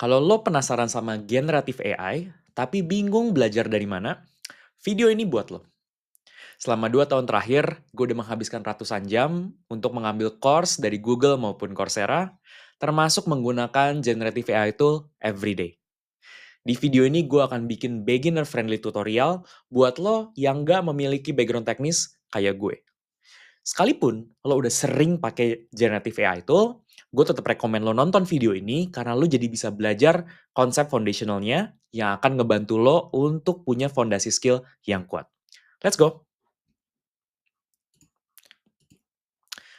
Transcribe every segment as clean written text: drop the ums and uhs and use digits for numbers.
Kalau lo penasaran sama generatif AI, tapi bingung belajar dari mana, video ini buat lo. Selama 2 tahun terakhir, gue udah menghabiskan ratusan jam untuk mengambil course dari Google maupun Coursera, termasuk menggunakan generative AI tool everyday. Di video ini gue akan bikin beginner-friendly tutorial buat lo yang nggak memiliki background teknis kayak gue. Sekalipun lo udah sering pakai generative AI tool, gue tetap rekomen lo nonton video ini karena lo jadi bisa belajar konsep foundationalnya yang akan ngebantu lo untuk punya fondasi skill yang kuat. Let's go!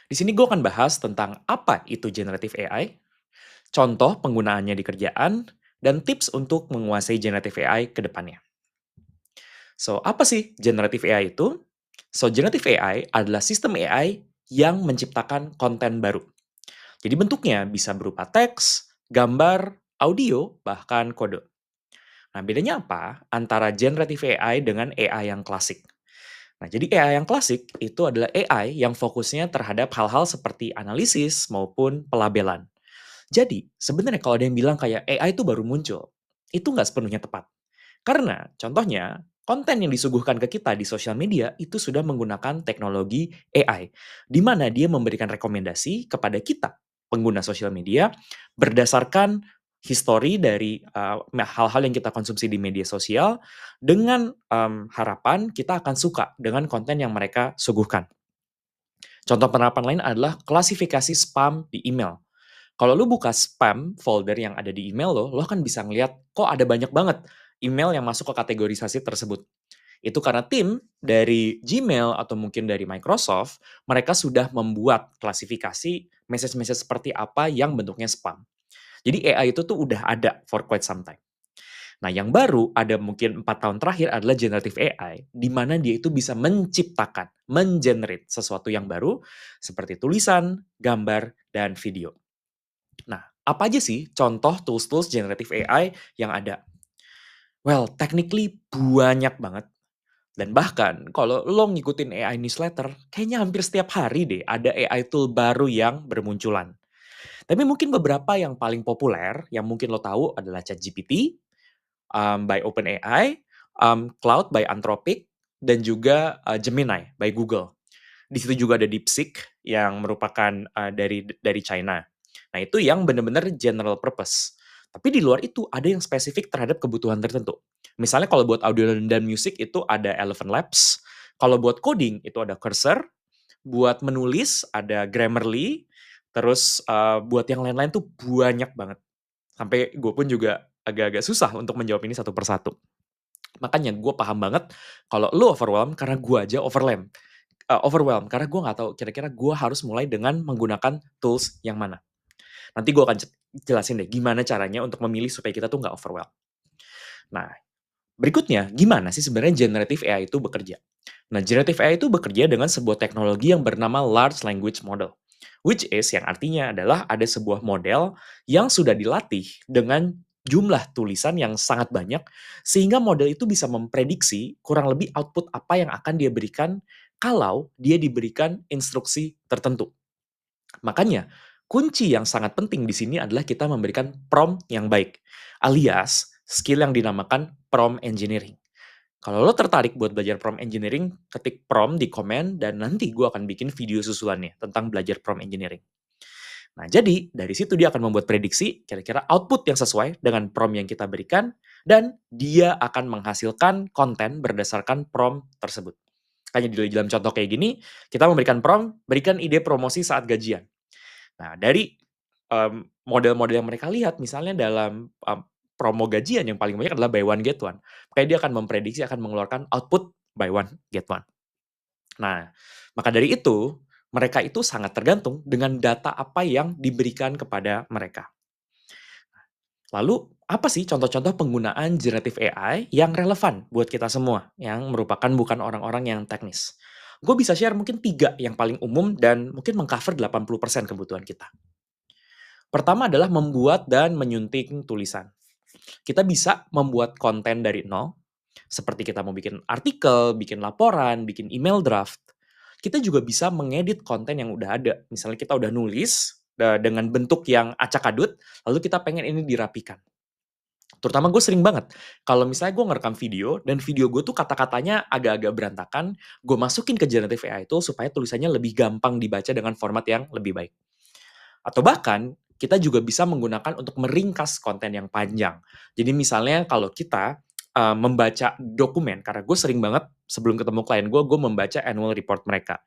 Di sini gue akan bahas tentang apa itu generative AI, contoh penggunaannya di kerjaan, dan tips untuk menguasai generative AI ke depannya. So, apa sih generative AI itu? So, generative AI adalah sistem AI yang menciptakan konten baru. Jadi bentuknya bisa berupa teks, gambar, audio, bahkan kode. Nah, bedanya apa antara generative AI dengan AI yang klasik? Nah, jadi AI yang klasik itu adalah AI yang fokusnya terhadap hal-hal seperti analisis maupun pelabelan. Jadi, sebenarnya kalau ada yang bilang kayak AI itu baru muncul, itu nggak sepenuhnya tepat. Karena, contohnya, konten yang disuguhkan ke kita di sosial media itu sudah menggunakan teknologi AI, di mana dia memberikan rekomendasi kepada kita, pengguna sosial media, berdasarkan histori dari hal-hal yang kita konsumsi di media sosial, dengan harapan kita akan suka dengan konten yang mereka suguhkan. Contoh penerapan lain adalah klasifikasi spam di email. Kalau lu buka spam folder yang ada di email lo, lo kan bisa ngeliat kok ada banyak banget email yang masuk ke kategorisasi tersebut. Itu karena tim dari Gmail atau mungkin dari Microsoft, mereka sudah membuat klasifikasi message-message seperti apa yang bentuknya spam. Jadi AI itu tuh udah ada for quite some time. Nah, yang baru ada mungkin 4 tahun terakhir adalah generative AI, di mana dia itu bisa menciptakan, mengenerate sesuatu yang baru seperti tulisan, gambar, dan video. Nah, apa aja sih contoh tools-tools generative AI yang ada? Well, technically banyak banget. Dan bahkan kalau lo ngikutin AI newsletter, kayaknya hampir setiap hari deh ada AI tool baru yang bermunculan. Tapi mungkin beberapa yang paling populer, yang mungkin lo tahu adalah ChatGPT, by OpenAI, Cloud by Anthropic, dan juga Gemini by Google. Di situ juga ada DeepSeek yang merupakan dari China. Nah, itu yang benar-benar general purpose. Tapi di luar itu ada yang spesifik terhadap kebutuhan tertentu. Misalnya kalau buat audio dan musik itu ada Elephant Labs, kalau buat coding itu ada Cursor, buat menulis ada Grammarly, terus buat yang lain-lain tuh banyak banget. Sampai gue pun juga agak-agak susah untuk menjawab ini satu persatu. Makanya gue paham banget kalau lu overwhelmed karena gue aja overwhelmed karena gue nggak tahu kira-kira gue harus mulai dengan menggunakan tools yang mana. Nanti gue akan jelasin deh gimana caranya untuk memilih supaya kita tuh nggak overwhelmed. Nah, berikutnya, gimana sih sebenarnya generative AI itu bekerja? Nah, generative AI itu bekerja dengan sebuah teknologi yang bernama Large Language Model. Which is, yang artinya adalah ada sebuah model yang sudah dilatih dengan jumlah tulisan yang sangat banyak, sehingga model itu bisa memprediksi kurang lebih output apa yang akan dia berikan kalau dia diberikan instruksi tertentu. Makanya, kunci yang sangat penting di sini adalah kita memberikan prompt yang baik, alias skill yang dinamakan prompt engineering. Kalau lo tertarik buat belajar prompt engineering, ketik prompt di komen dan nanti gue akan bikin video susulannya tentang belajar prompt engineering. Nah, jadi dari situ dia akan membuat prediksi kira-kira output yang sesuai dengan prompt yang kita berikan dan dia akan menghasilkan konten berdasarkan prompt tersebut. Hanya di dalam contoh kayak gini, kita memberikan prompt, berikan ide promosi saat gajian. Nah, dari model-model yang mereka lihat, misalnya dalam promo gajian yang paling banyak adalah buy one get one. Makanya dia akan memprediksi akan mengeluarkan output buy one get one. Nah, maka dari itu, mereka itu sangat tergantung dengan data apa yang diberikan kepada mereka. Lalu, apa sih contoh-contoh penggunaan generative AI yang relevan buat kita semua, yang merupakan bukan orang-orang yang teknis? Gue bisa share mungkin 3 yang paling umum dan mungkin mengcover 80% kebutuhan kita. Pertama adalah membuat dan menyunting tulisan. Kita bisa membuat konten dari nol, seperti kita mau bikin artikel, bikin laporan, bikin email draft. Kita juga bisa mengedit konten yang udah ada. Misalnya kita udah nulis, dengan bentuk yang acak-adut, lalu kita pengen ini dirapikan. Terutama gue sering banget, kalau misalnya gue ngerekam video, dan video gue tuh kata-katanya agak-agak berantakan, gue masukin ke generative AI itu supaya tulisannya lebih gampang dibaca dengan format yang lebih baik. Atau bahkan, kita juga bisa menggunakan untuk meringkas konten yang panjang. Jadi misalnya kalau kita membaca dokumen, karena gue sering banget sebelum ketemu klien gue membaca annual report mereka.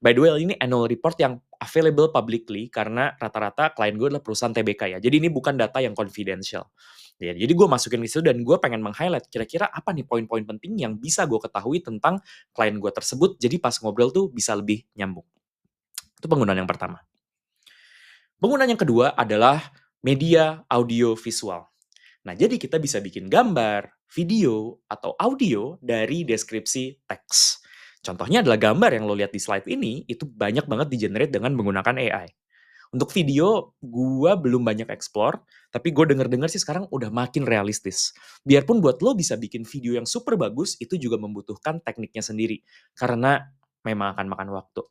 By the way, ini annual report yang available publicly karena rata-rata klien gue adalah perusahaan TBK ya. Jadi ini bukan data yang confidential. Ya, jadi gue masukin ke situ dan gue pengen meng-highlight kira-kira apa nih poin-poin penting yang bisa gue ketahui tentang klien gue tersebut. Jadi pas ngobrol tuh bisa lebih nyambung. Itu penggunaan yang pertama. Penggunaan yang kedua adalah media audio visual. Nah, jadi kita bisa bikin gambar, video, atau audio dari deskripsi teks. Contohnya adalah gambar yang lo lihat di slide ini, itu banyak banget di-generate dengan menggunakan AI. Untuk video, gua belum banyak explore, tapi gue denger-dengar sih sekarang udah makin realistis. Biarpun buat lo bisa bikin video yang super bagus, itu juga membutuhkan tekniknya sendiri. Karena memang akan makan waktu.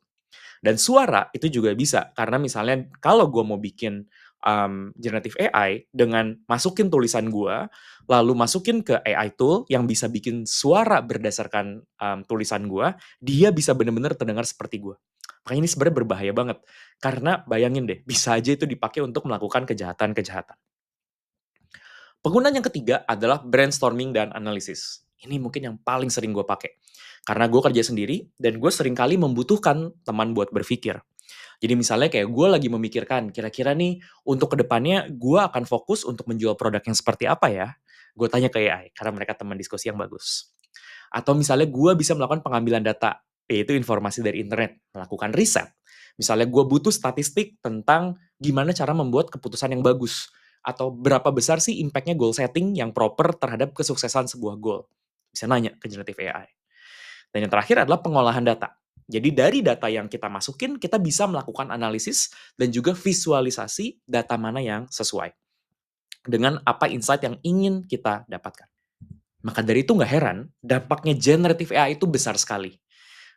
Dan suara itu juga bisa, karena misalnya kalau gue mau bikin generative AI dengan masukin tulisan gue, lalu masukin ke AI tool yang bisa bikin suara berdasarkan tulisan gue, dia bisa benar-benar terdengar seperti gue. Makanya ini sebenarnya berbahaya banget, karena bayangin deh, bisa aja itu dipakai untuk melakukan kejahatan-kejahatan. Penggunaan yang ketiga adalah brainstorming dan analisis. Ini mungkin yang paling sering gue pakai. Karena gue kerja sendiri, dan gue sering kali membutuhkan teman buat berpikir. Jadi misalnya kayak gue lagi memikirkan, kira-kira nih untuk kedepannya gue akan fokus untuk menjual produk yang seperti apa ya? Gue tanya ke AI, karena mereka teman diskusi yang bagus. Atau misalnya gue bisa melakukan pengambilan data, yaitu informasi dari internet, melakukan riset. Misalnya gue butuh statistik tentang gimana cara membuat keputusan yang bagus. Atau berapa besar sih impact-nya goal setting yang proper terhadap kesuksesan sebuah goal. Bisa nanya ke generative AI. Dan yang terakhir adalah pengolahan data. Jadi dari data yang kita masukin, kita bisa melakukan analisis dan juga visualisasi data mana yang sesuai dengan apa insight yang ingin kita dapatkan. Maka dari itu nggak heran, dampaknya generative AI itu besar sekali.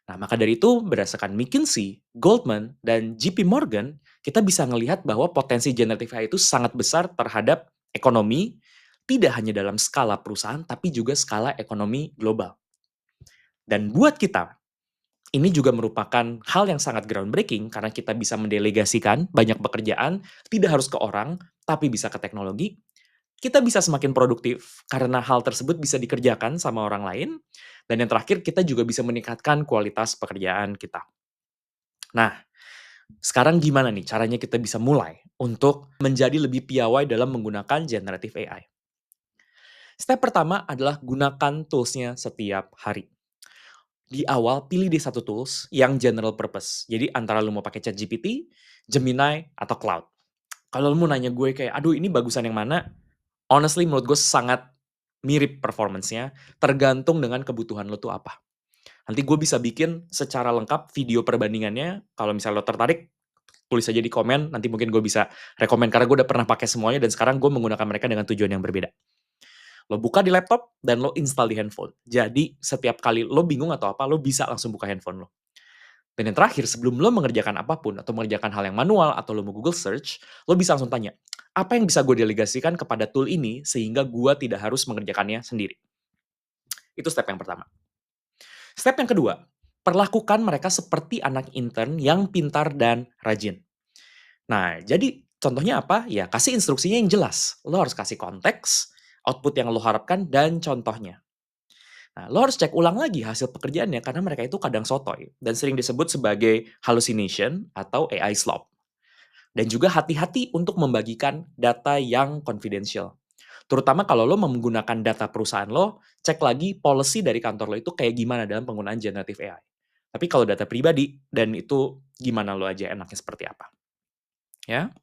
Nah, maka dari itu berdasarkan McKinsey, Goldman, dan JP Morgan, kita bisa melihat bahwa potensi generative AI itu sangat besar terhadap ekonomi, tidak hanya dalam skala perusahaan, tapi juga skala ekonomi global. Dan buat kita, ini juga merupakan hal yang sangat groundbreaking karena kita bisa mendelegasikan banyak pekerjaan, tidak harus ke orang, tapi bisa ke teknologi. Kita bisa semakin produktif karena hal tersebut bisa dikerjakan sama orang lain. Dan yang terakhir, kita juga bisa meningkatkan kualitas pekerjaan kita. Nah, sekarang gimana nih caranya kita bisa mulai untuk menjadi lebih piawai dalam menggunakan generative AI? Step pertama adalah gunakan tools-nya setiap hari. Di awal, pilih deh satu tools yang general purpose. Jadi antara lu mau pakai ChatGPT, Gemini, atau Cloud. Kalau lu mau nanya gue kayak, aduh ini bagusan yang mana? Honestly, menurut gue sangat mirip performance-nya, tergantung dengan kebutuhan lo tuh apa. Nanti gue bisa bikin secara lengkap video perbandingannya, kalau misalnya lo tertarik, tulis aja di komen, nanti mungkin gue bisa rekomen, karena gue udah pernah pakai semuanya, dan sekarang gue menggunakan mereka dengan tujuan yang berbeda. Lo buka di laptop, dan lo install di handphone. Jadi, setiap kali lo bingung atau apa, lo bisa langsung buka handphone lo. Dan yang terakhir, sebelum lo mengerjakan apapun, atau mengerjakan hal yang manual, atau lo mau Google search, lo bisa langsung tanya, apa yang bisa gue delegasikan kepada tool ini, sehingga gue tidak harus mengerjakannya sendiri. Itu step yang pertama. Step yang kedua, perlakukan mereka seperti anak intern yang pintar dan rajin. Nah, jadi contohnya apa? Ya, kasih instruksinya yang jelas. Lo harus kasih konteks, output yang lo harapkan, dan contohnya. Nah, lo harus cek ulang lagi hasil pekerjaannya karena mereka itu kadang sotoy dan sering disebut sebagai hallucination atau AI slop. Dan juga hati-hati untuk membagikan data yang confidential. Terutama kalau lo menggunakan data perusahaan lo, cek lagi policy dari kantor lo itu kayak gimana dalam penggunaan generative AI. Tapi kalau data pribadi, dan itu gimana lo aja enaknya seperti apa. Ya.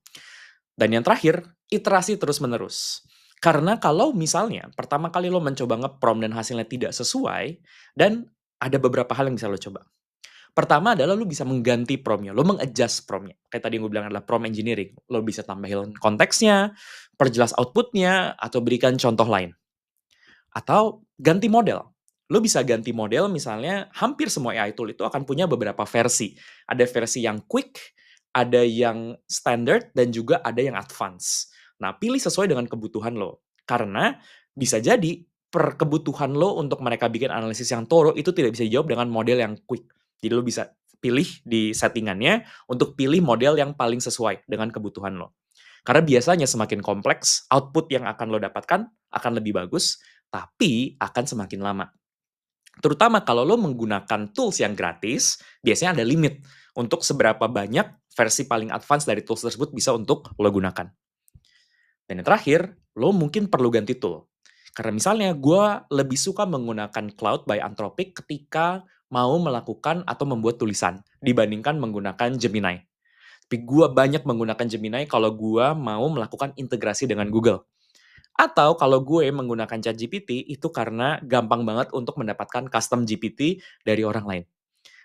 Dan yang terakhir, iterasi terus-menerus. Karena kalau misalnya pertama kali lo mencoba nge-prompt dan hasilnya tidak sesuai, dan ada beberapa hal yang bisa lo coba. Pertama adalah lo bisa mengganti prompt-nya, lo meng-adjust prompt-nya. Kayak tadi yang gue bilang adalah prompt engineering. Lo bisa tambahin konteksnya, perjelas output-nya, atau berikan contoh lain. Atau ganti model. Lo bisa ganti model misalnya hampir semua AI tool itu akan punya beberapa versi. Ada versi yang quick, ada yang standard dan juga ada yang advance. Nah, pilih sesuai dengan kebutuhan lo. Karena bisa jadi per kebutuhan lo untuk mereka bikin analisis yang thorough itu tidak bisa dijawab dengan model yang quick. Jadi lo bisa pilih di settingannya untuk pilih model yang paling sesuai dengan kebutuhan lo. Karena biasanya semakin kompleks, output yang akan lo dapatkan akan lebih bagus, tapi akan semakin lama. Terutama kalau lo menggunakan tools yang gratis, biasanya ada limit untuk seberapa banyak versi paling advance dari tools tersebut bisa untuk lo gunakan. Dan yang terakhir, lo mungkin perlu ganti tool. Karena misalnya gue lebih suka menggunakan Cloud by Anthropic ketika mau melakukan atau membuat tulisan dibandingkan menggunakan Gemini. Tapi gue banyak menggunakan Gemini kalau gue mau melakukan integrasi dengan Google. Atau kalau gue menggunakan ChatGPT itu karena gampang banget untuk mendapatkan custom GPT dari orang lain.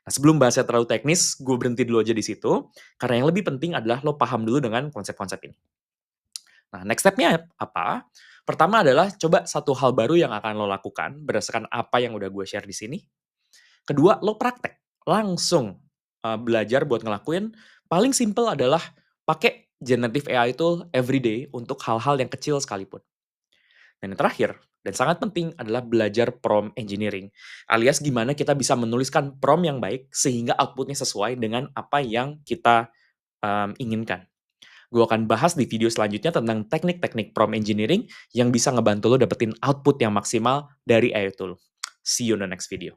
Nah, sebelum bahasnya terlalu teknis, gue berhenti dulu aja di situ. Karena yang lebih penting adalah lo paham dulu dengan konsep-konsep ini. Nah, next step-nya apa? Pertama adalah coba satu hal baru yang akan lo lakukan berdasarkan apa yang udah gue share di sini. Kedua, lo praktek. Langsung belajar buat ngelakuin. Paling simple adalah pakai generative AI itu everyday untuk hal-hal yang kecil sekalipun. Dan yang terakhir, dan sangat penting adalah belajar prompt engineering. Alias gimana kita bisa menuliskan prompt yang baik sehingga outputnya sesuai dengan apa yang kita inginkan. Gue akan bahas di video selanjutnya tentang teknik-teknik prompt engineering yang bisa ngebantu lo dapetin output yang maksimal dari AI tool. See you on the next video.